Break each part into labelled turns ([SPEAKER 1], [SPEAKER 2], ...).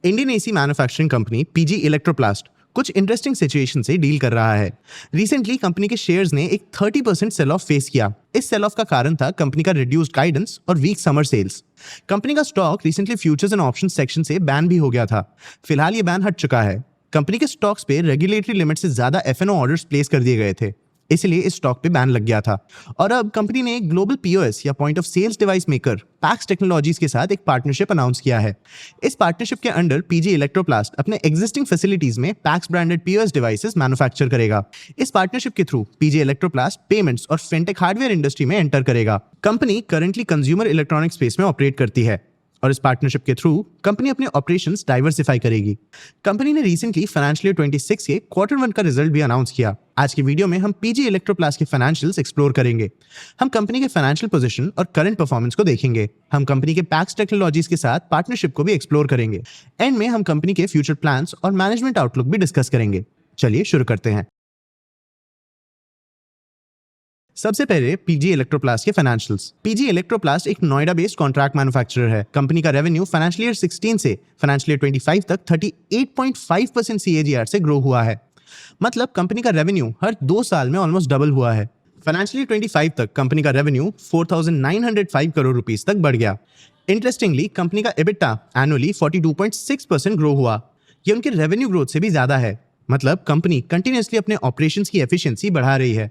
[SPEAKER 1] Indian AC manufacturing company PG Electroplast कुछ interesting situation से deal कर रहा है। रिसेंटली कंपनी के शेयर्स ने एक 30% सेल ऑफ फेस किया। इस सेल ऑफ का कारण था कंपनी का रिड्यूस्ड गाइडेंस और वीक समर सेल्स। कंपनी का stock recently futures and option section से बैन भी हो गया था। फिलहाल ये बैन हट चुका है। कंपनी के स्टॉक्स पे रेगुलेटरी लिमिट से ज्यादा एफएनओ ऑर्डर्स प्लेस कर दिए गए थे, इसलिए इस स्टॉक पे बैन लग गया था। और अब कंपनी ने एक ग्लोबल पीओएस या point of sales device maker Pax technologies के साथ एक पार्टनरशिप अनाउंस किया है। इस पार्टनरशिप के अंडर पीजी इलेक्ट्रोप्लास्ट अपने एग्जिस्टिंग फैसिलिटीज में PACS branded POS devices manufacture करेगा। इस पार्टनरशिप के थ्रू पीजी इलेक्ट्रोप्लास्ट पेमेंट्स और फिनटेक हार्डवेयर इंडस्ट्री में एंटर करेगा। Company currently consumer electronic space में ऑपरेट करती है और इस पार्टनरशिप के थ्रू कंपनी अपने ऑपरेशंस डाइवर्सिफाई करेगी। कंपनी ने रिसेंटली फाइनेंशियल ईयर 26 के क्वार्टर 1 का रिजल्ट भी अनाउंस किया। आज की वीडियो में हम पीजी इलेक्ट्रोप्लास्ट के फाइनेंशियल्स एक्सप्लोर करेंगे। हम कंपनी के फाइनेंशियल पोजीशन और करंट परफॉर्मेंस को देखेंगे। हम कंपनी के पैक्स टेक्नोलॉजीज के साथ पार्टनरशिप को भी एक्सप्लोर करेंगे। एंड में हम कंपनी के फ्यूचर प्लान्स और मैनेजमेंट आउटलुक भी डिस्कस करेंगे। चलिए शुरू करते हैं। सबसे पहले पीजी इलेक्ट्रोप्लास्ट के फाइनेंशियल्स। पीजी इलेक्ट्रोप्लास्ट एक नोएडा बेस्ड कॉन्ट्रैक्ट मैन्युफैक्चरर है। कंपनी का रेवेन्यू फाइनेंशियल ईयर 16 से फाइनेंशियल ईयर 25 तक 38.5% CAGR से ग्रो हुआ है। मतलब कंपनी का रेवेन्यू हर 2 साल में ऑलमोस्ट डबल हुआ है। फाइनेंशियल ईयर 25 तक कंपनी का रेवेन्यू 4,905 करोड़ रुपीस तक बढ़ गया। इंटरेस्टिंगली कंपनी का एबिटा एनुअली 42.6% ग्रो हुआ। ये उनके रेवेन्यू ग्रोथ से भी ज्यादा है। मतलब कंपनी कंटिन्यूअसली अपने ऑपरेशंस की एफिशिएंसी बढ़ा रही है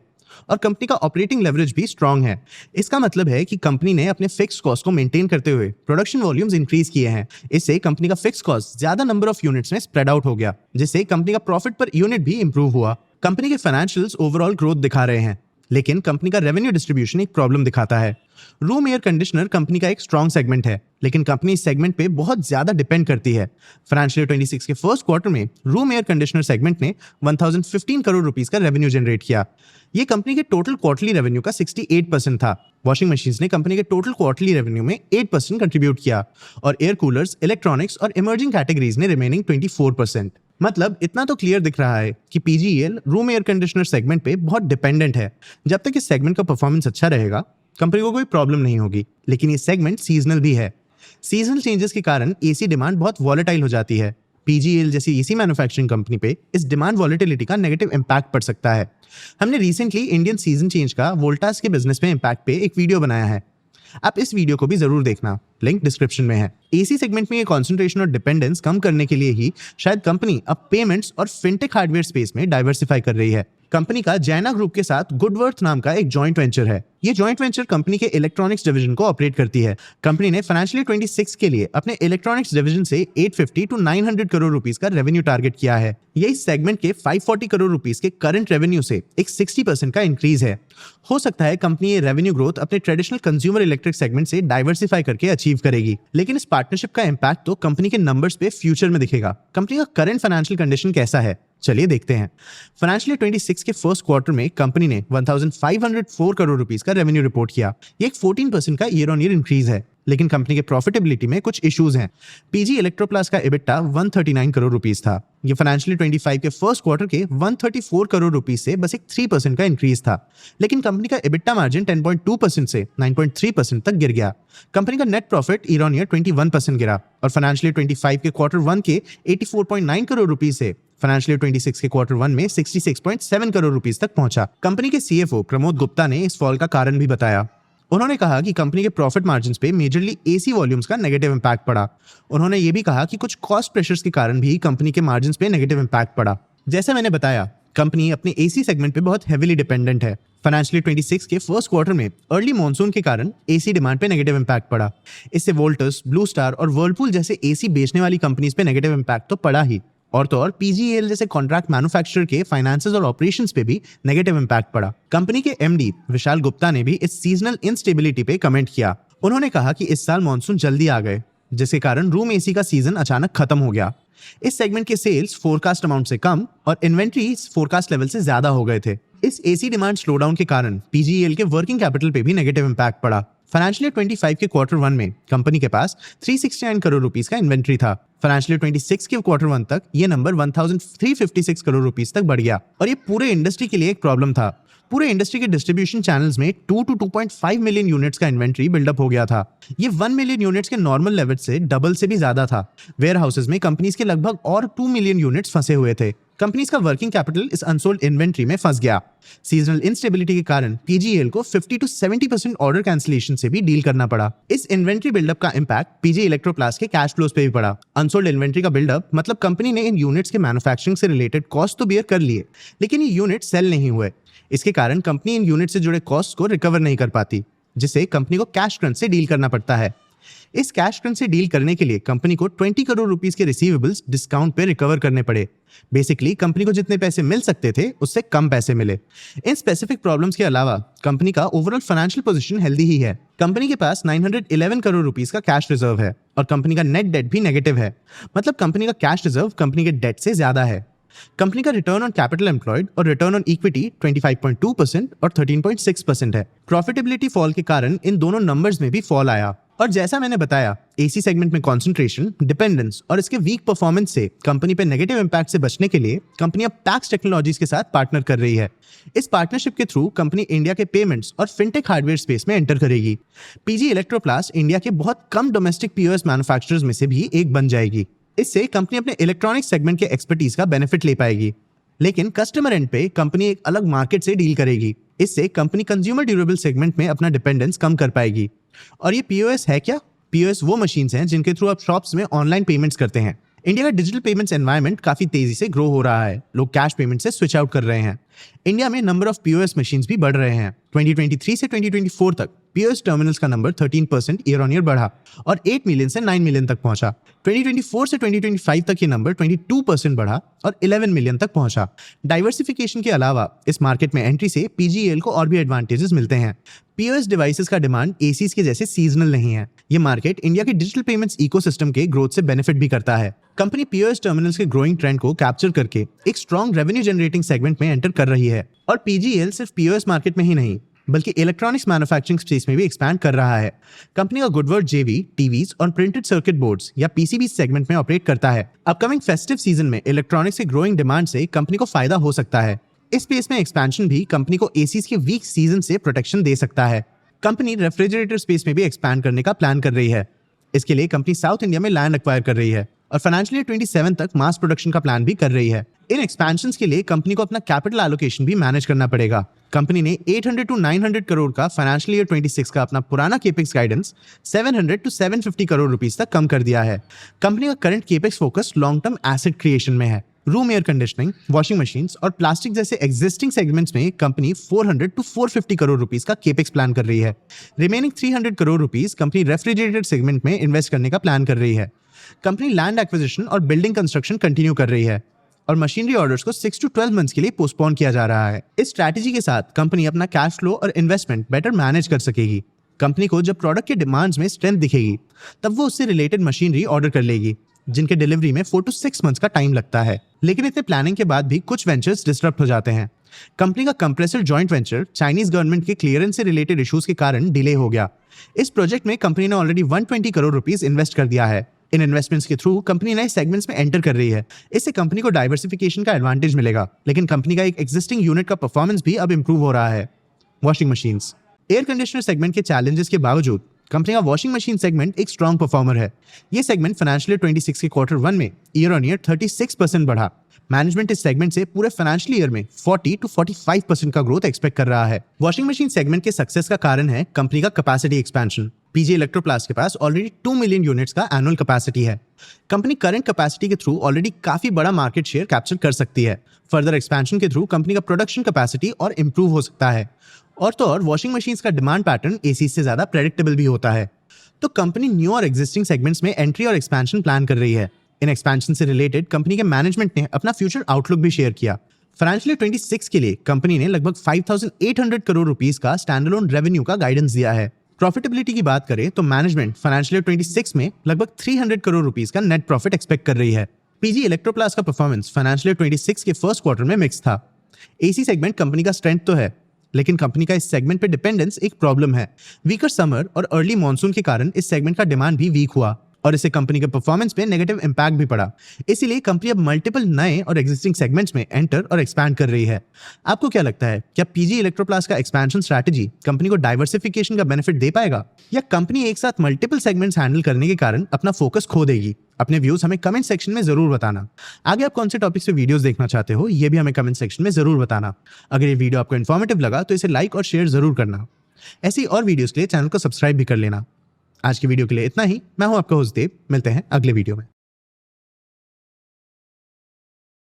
[SPEAKER 1] और कंपनी का ऑपरेटिंग लेवरेज भी स्ट्रांग है। इसका मतलब है कि कंपनी ने अपने फिक्स कॉस्ट को मेंटेन करते हुए प्रोडक्शन वॉल्यूम्स इंक्रीज किए हैं। इससे कंपनी का फिक्स कॉस्ट ज्यादा नंबर ऑफ यूनिट्स में स्प्रेड आउट हो गया, जिससे कंपनी का प्रॉफिट पर यूनिट भी इंप्रूव हुआ। कंपनी के फाइनेंशियल्स ओवरऑल ग्रोथ दिखा रहे हैं, लेकिन कंपनी का रेवेन्यू डिस्ट्रीब्यूशन एक प्रॉब्लम दिखाता है। रूम एयर कंडीशनर कंपनी का एक स्ट्रॉन्ग सेगमेंट है, लेकिन कंपनी इस सेगमेंट पे बहुत ज्यादा डिपेंड करती है। फाइनेंशियल ईयर 26 के फर्स्ट क्वार्टर में रूम एयर कंडीशनर सेगमेंट ने 1015 करोड़ रुपीस का रेवेन्यू जनरेट किया। ये कंपनी के टोटल क्वार्टरली रेवेन्यू का 68% था। वॉशिंग मशीन्स ने कंपनी के टोटल क्वार्टरली रेवेन्यू में 8% कंट्रीब्यूट किया और एयर कूलर्स, इलेक्ट्रॉनिक्स और इमर्जिंग कैटेगरीज ने रिमेनिंग 24%। मतलब इतना तो क्लियर दिख रहा है कि पीजीईएल रूम एयर कंडीशनर सेगमेंट पे बहुत डिपेंडेंट है। जब तक इस सेगमेंट का परफॉर्मेंस अच्छा रहेगा कंपनी को कोई प्रॉब्लम नहीं होगी। लेकिन ये सेगमेंट सीजनल भी है। सीजनल चेंजेस के कारण एसी डिमांड बहुत वॉलेटाइल हो जाती है। पीजीईएल जैसी एसी मैन्युफैक्चरिंग कंपनी पे इस डिमांड वॉलेटिलिटी का नेगेटिव इंपैक्ट पड़ सकता है। हमने रिसेंटली इंडियन सीजन चेंज का वोल्टास के बिजनेस में इंपैक्ट पे एक वीडियो बनाया है। आप इस वीडियो को भी जरूर देखना, लिंक डिस्क्रिप्शन में है। एसी सेगमेंट में ये कंसंट्रेशन और डिपेंडेंस कम करने के लिए ही शायद कंपनी अब पेमेंट्स और फिनटेक हार्डवेयर स्पेस में डाइवर्सिफाई कर रही है। कंपनी का जैना ग्रुप के साथ गुडवर्थ नाम का एक जॉइंट वेंचर है। ये जॉइंट वेंचर कंपनी के इलेक्ट्रॉनिक्स डिवीजन को ऑपरेट करती है। कंपनी ने फाइनेंशियल ईयर 26 के लिए अपने इलेक्ट्रॉनिक्स डिवीजन से 850 to 900 करोड़ रुपीस का रेवेन्यू टारगेट किया है। ये इस सेगमेंट के 540 करोड़ रुपीस के करंट रेवेन्यू से एक 60% का इंक्रीज है। हो सकता है कंपनी ये रेवेन्यू ग्रोथ अपने ट्रेडिशनल कंज्यूमर इलेक्ट्रिक सेगमेंट से डाइवर्सिफाई करके अचीव करेगी। लेकिन इस पार्टनरशिप का इंपैक्ट तो कंपनी के नंबर्स पे फ्यूचर में दिखेगा। कंपनी का करंट फाइनेंशियल कंडीशन कैसा है, चलिए देखते हैं। फाइनेंशियल ईयर 26 के फर्स्ट क्वार्टर में कंपनी ने 1504 करोड़ रुपीस का रेवेन्यू रिपोर्ट किया। ये एक 14% का ईयर ऑन ईयर इंक्रीज है। लेकिन कंपनी के प्रॉफिटेबिलिटी में कुछ इश्यूज हैं। पीजी इलेक्ट्रोप्लास्ट का एबिटा 139 करोड़ रुपीस था। ये फाइनेंशियल ईयर 25 के फर्स्ट क्वार्टर के 134 करोड़ रुपीस से बस एक 3% का इंक्रीज था। लेकिन कंपनी का एबिटा मार्जिन 10.2% से 9.3% तक गिर गया। कंपनी का net profit year on year 21% गिरा और फाइनेंशियल ईयर 25 के क्वार्टर 1 के 84.9 करोड़ रुपीस से फाइनेंशियल ईयर 26 के क्वार्टर 1 में 66.7 करोड़ रुपीस तक पहुंचा। कंपनी के सीएफओ प्रमोद गुप्ता ने इस फॉल का कारण भी बताया। उन्होंने कहा कि कंपनी के प्रॉफिट मार्जिन्स पे मेजरली एसी वॉल्यूम्स का नेगेटिव इंपैक्ट पड़ा। उन्होंने ये भी कहा कि कुछ कॉस्ट प्रेशर्स के कारण भी कंपनी के मार्जिन्स पे नेगेटिव इंपैक्ट पड़ा। जैसा मैंने बताया, कंपनी अपने एसी सेगमेंट पे बहुत हेवीली डिपेंडेंट है। फाइनेंशियल ईयर 26 के फर्स्ट क्वार्टर में अर्ली मॉनसून के कारण एसी डिमांड पे नेगेटिव इंपैक्ट पड़ा। इससे वोल्टस, ब्लू स्टार और वर्लपूल जैसे एसी बेचने वाली कंपनीज पे नेगेटिव इंपैक्ट तो पड़ा ही, और तो और पीजीईएल जैसे कॉन्ट्रैक्ट मैन्युफैक्चरर के फाइनेंसेस और ऑपरेशंस पे भी नेगेटिव इंपैक्ट पड़ा। कंपनी के एमडी विशाल गुप्ता ने भी इस सीजनल इनस्टेबिलिटी पे कमेंट किया। उन्होंने कहा कि इस साल मॉनसून जल्दी आ गए, जिसके कारण रूम एसी का सीजन अचानक खत्म हो गया। इस सेगमेंट के सेल्स फोरकास्ट अमाउंट से कम और इन्वेंट्री फोरकास्ट लेवल से ज्यादा हो गए थे। इस एसी डिमांड स्लोडाउन के कारण पीजीईएल के वर्किंग कैपिटल पे भी नेगेटिव इंपैक्ट पड़ा। फाइनेंशियल ईयर 25 के क्वार्टर 1 में कंपनी के पास 369 करोड़ रुपीस का इन्वेंट्री था। फाइनेंशियल ईयर 26 के क्वार्टर 1 तक ये नंबर 1356 करोड़ रुपीस तक बढ़ गया और ये पूरे इंडस्ट्री के लिए एक प्रॉब्लम था। पूरे इंडस्ट्री के डिस्ट्रीब्यूशन चैनल्स में 2 to 2.5 मिलियन यूनिट्स का इन्वेंट्री बिल्डअप हो गया था। ये 1 मिलियन यूनिट्स के नॉर्मल लेवल से डबल से भी ज्यादा था। वेयर हाउसेज में कंपनीज के लगभग और 2 मिलियन यूनिट्स फंसे हुए थे। कंपनीज का वर्किंग कैपिटल इस अनसोल्ड इन्वेंट्री में फंस गया। सीजनल इंस्टेबिलिटी के कारण पीजीएल को 50 to 70% ऑर्डर कैंसिलेशन से भी डील करना पड़ा। इस इन्वेंट्री बिल्डअप का इंपैक्ट पीजी इलेक्ट्रोप्लास्ट के कैश फ्लोज पे भी पड़ा। अनसोल्ड इन्वेंट्री का बिल्डअप मतलब कंपनी ने इन यूनिट्स के मैन्युफैक्चरिंग से रिलेटेड कॉस्ट तो बियर कर लिए, लेकिन ये यूनिट सेल नहीं हुए। इसके कारण कंपनी इन यूनिट से जुड़े कॉस्ट को रिकवर नहीं कर पाती, जिससे कंपनी को कैश क्रंच से डील करना पड़ता है। इस कैश क्रंच से डील करने के लिए कंपनी को 20 करोड़ रुपीस के रिसीवेबल्स डिस्काउंट पे रिकवर करने पड़े। बेसिकली कंपनी को जितने पैसे मिल सकते थे उससे कम पैसे मिले। इन स्पेसिफिक प्रॉब्लम्स के अलावा कंपनी का ओवरऑल फाइनेंशियल पोजीशन हेल्दी ही है। कंपनी के पास 911 करोड़ रुपीस का कैश रिजर्व है और कंपनी का नेट डेट भी नेगेटिव है, मतलब कंपनी का कैश रिजर्व कंपनी के डेट से ज्यादा है। कंपनी का रिटर्न ऑन कैपिटल एम्प्लॉयड और रिटर्न ऑन इक्विटी 25.2% और 13.6% है। प्रॉफिटेबिलिटी फॉल के कारण इन दोनों नंबर्स में भी फॉल आया। और जैसा मैंने बताया, एसी सेगमेंट में कंसंट्रेशन, डिपेंडेंस और इसके वीक परफॉर्मेंस से कंपनी पे नेगेटिव इंपैक्ट से बचने के लिए कंपनी अब पैक्स टेक्नोलॉजीज के साथ पार्टनर कर रही है। इस पार्टनरशिप के थ्रू कंपनी इंडिया के पेमेंट्स और फिनटेक हार्डवेयर स्पेस में एंटर करेगी। पीजी इलेक्ट्रोप्लास्ट इंडिया के बहुत कम डोमेस्टिक पीओएस मैन्युफैक्चरर्स में से भी एक बन जाएगी। इससे कंपनी अपने इलेक्ट्रॉनिक सेगमेंट के एक्सपर्टीज का बेनिफिट ले पाएगी, लेकिन कस्टमर एंड पे कंपनी एक अलग मार्केट से डील करेगी। इससे कंपनी कंज्यूमर ड्यूरेबल सेगमेंट में अपना डिपेंडेंस कम कर पाएगी। और ये पीओएस है क्या? पीओएस वो मशीन्स हैं जिनके थ्रू आप शॉप्स में ऑनलाइन पेमेंट्स करते हैं। इंडिया का डिजिटल पेमेंट्स एनवायरनमेंट काफी तेजी से ग्रो हो रहा है। लोग कैश पेमेंट से स्विच आउट कर रहे हैं। इंडिया में नंबर ऑफ पीओएस मशीन्स भी बढ़ रहे हैं। 2023 से 2024 तक पीओएस टर्मिनल्स का नंबर 13% ईयर ऑन ईयर बढ़ा और 8 मिलियन से 9 मिलियन तक पहुंचा। 2024 से 2025 तक ये नंबर 22% बढ़ा और 11 मिलियन तक पहुंचा। डाइवर्सिफिकेशन के अलावा इस मार्केट में एंट्री से पीजीएल को और भी एडवांटेजेस मिलते हैं। पीओएस डिवाइसेस का डिमांड एसीज के जैसे सीजनल नहीं है। ये मार्केट इंडिया के डिजिटल पेमेंट्स इकोसिस्टम के ग्रोथ से बेनिफिट भी करता है। कंपनी पीओएस टर्मिनल्स के ग्रोइंग ट्रेंड को कैप्चर करके एक स्ट्रॉन्ग रेवेन्यू जनरेटिंग सेगमेंट में एंटर कर रही है। और पीजीएल सिर्फ पीओएस मार्केट में ही नहीं बल्कि इलेक्ट्रॉनिक्स मैन्युफैक्चरिंग स्पेस में भी एक्सपैंड कर रहा है। कंपनी का गुडवर्ड जेवी टीवीज और प्रिंटेड सर्किट बोर्ड्स या पीसीबी सेगमेंट में ऑपरेट करता है। अपकमिंग फेस्टिव सीजन में इलेक्ट्रॉनिक्स के ग्रोइंग डिमांड से कंपनी को फायदा हो सकता है। इस स्पेस में एक्सपेंशन भी कंपनी को एसीज के वीक सीजन से प्रोटेक्शन दे सकता है। कंपनी रेफ्रिजरेटर स्पेस में भी एक्सपैंड करने का प्लान कर रही है। इसके लिए कंपनी साउथ इंडिया में लैंड एक्वायर कर रही है और फाइनेंशियल ईयर 27 तक मास प्रोडक्शन का प्लान भी कर रही है। इन एक्सपेंशंस के लिए कंपनी को अपना कैपिटल एलोकेशन भी मैनेज करना पड़ेगा। कंपनी ने 800 to 900 करोड़ का फाइनेंशियल ईयर 26 का अपना पुराना capex guidance 700 to 750 crore rupees तक कम कर दिया है। कंपनी का current capex focus long term asset creation में है। Room air conditioning, washing machines और प्लास्टिक जैसे एग्जिस्टिंग सेगमेंट्स में कंपनी 400 to 450 करोड़ रुपीस का केपेक्स प्लान कर रही है। Remaining 300 crore rupees company refrigerated segment में इन्वेस्ट करने का प्लान कर रही है। कंपनी लैंड एक्विजिशन और बिल्डिंग कंस्ट्रक्शन कंटिन्यू कर रही है और मशीनरी ऑर्डर्स को 6 to 12 मंथ्स के लिए पोस्टपोन किया जा रहा है। इस स्ट्रैटेजी के साथ कंपनी अपना कैश फ्लो और इन्वेस्टमेंट बेटर मैनेज कर सकेगी। कंपनी को जब प्रोडक्ट के डिमांड्स में स्ट्रेंथ दिखेगी तब वो उससे रिलेटेड मशीनरी ऑर्डर कर लेगी, जिनके डिलीवरी में 4 to 6 मंथ्स का टाइम लगता है। लेकिन इतने प्लानिंग के बाद भी कुछ वेंचर्स डिस्टर्ब हो जाते हैं। कंपनी का compressor joint venture Chinese government के क्लियरेंस से रिलेटेड इश्यूज के कारण डिले हो गया। इस प्रोजेक्ट में कंपनी ने ऑलरेडी 120 करोड़ रुपीस इन्वेस्ट कर दिया है। इन इन्वेस्टमेंट्स के थ्रू कंपनी नए सेगमेंट्स में एंटर कर रही है। इससे कंपनी को डाइवर्सिफिकेशन का एडवांटेज मिलेगा, लेकिन कंपनी का एक एग्जिस्टिंग यूनिट का परफॉर्मेंस भी अब इंप्रूव हो रहा है। Washing machines, air conditioner segment के चैलेंजेस के बावजूद कंपनी का वॉशिंग मशीन सेगमेंट एक स्ट्रॉन्ग परफॉर्मर है। ये सेगमेंट फाइनेंशियल ईयर 26 के Q1 में ईयर ऑन ईयर 36% बढ़ा। मैनेजमेंट इस सेगमेंट से पूरे फाइनेंशियल ईयर में 40 to 45% का ग्रोथ एक्सपेक्ट कर रहा है। वॉशिंग मशीन सेगमेंट के सक्सेस का कारण है कंपनी का कैपेसिटी एक्सपेंशन। पीजी इलेक्ट्रोप्लास्ट के पास ऑलरेडी 2 मिलियन यूनिट्स का एनुअल कैपेसिटी है। कंपनी करंट कैपेसिटी के थ्रू ऑलरेडी काफी बड़ा मार्केट शेयर कैप्चर कर सकती है। फर्दर एक्सपेंशन के थ्रू कंपनी का प्रोडक्शन कैपेसिटी और इंप्रूव हो सकता है। और तो और वॉशिंग मशीन्स का डिमांड पैटर्न एसी से ज्यादा प्रेडिक्टेबल भी होता है। तो कंपनी न्यू और एग्जिस्टिंग सेगमेंट्स में एंट्री और एक्सपेंशन प्लान कर रही है। इन एक्सपेंशन से रिलेटेड कंपनी के मैनेजमेंट ने अपना फ्यूचर आउटलुक भी शेयर किया। फाइनेंशियल ईयर 26 के लिए कंपनी ने लगभग 5,800 करोड़ रुपीस का स्टैंडअलोन रेवेन्यू का गाइडेंस दिया है। प्रॉफिटेबिलिटी की बात करें तो मैनेजमेंट फाइनेंशियल ईयर 26 में लगभग 300 करोड़ रुपीस का नेट प्रॉफिट एक्सपेक्ट कर रही है। पीजी इलेक्ट्रोप्लास्ट का परफॉर्मेंस फाइनेंशियल ईयर 26 के फर्स्ट क्वार्टर में मिक्स था। एसी सेगमेंट कंपनी का स्ट्रेंथ तो है, लेकिन कंपनी का इस सेगमेंट पे डिपेंडेंस एक प्रॉब्लम है। वीकर समर और अर्ली मॉनसून के कारण इस सेगमेंट का डिमांड भी वीक हुआ और इससे कंपनी के परफॉर्मेंस पे नेगेटिव इंपैक्ट भी पड़ा। इसीलिए कंपनी अब मल्टीपल नए और एग्जिस्टिंग सेगमेंट्स में एंटर और एक्सपैंड कर रही है। आपको क्या लगता है, क्या पीजी इलेक्ट्रोप्लास्ट का एक्सपेंशन स्ट्रैटेजी कंपनी को डाइवर्सिफिकेशन का बेनिफिट दे पाएगा, या कंपनी एक साथ मल्टीपल सेगमेंट्स हैंडल करने के कारण अपना फोकस खो देगी? अपने व्यूज हमें कमेंट सेक्शन में जरूर बताना। आगे आप कौन से टॉपिक्स पे वीडियोस देखना चाहते हो, ये भी हमें कमेंट सेक्शन में जरूर बताना। अगर ये वीडियो आपको इन्फॉर्मेटिव लगा तो इसे लाइक और शेयर जरूर करना। ऐसी और वीडियोस के लिए चैनल को सब्सक्राइब भी कर लेना। आज की वीडियो के लिए इतना ही। मैं हूं आपका होस्ट देव। मिलते हैं अगले वीडियो में।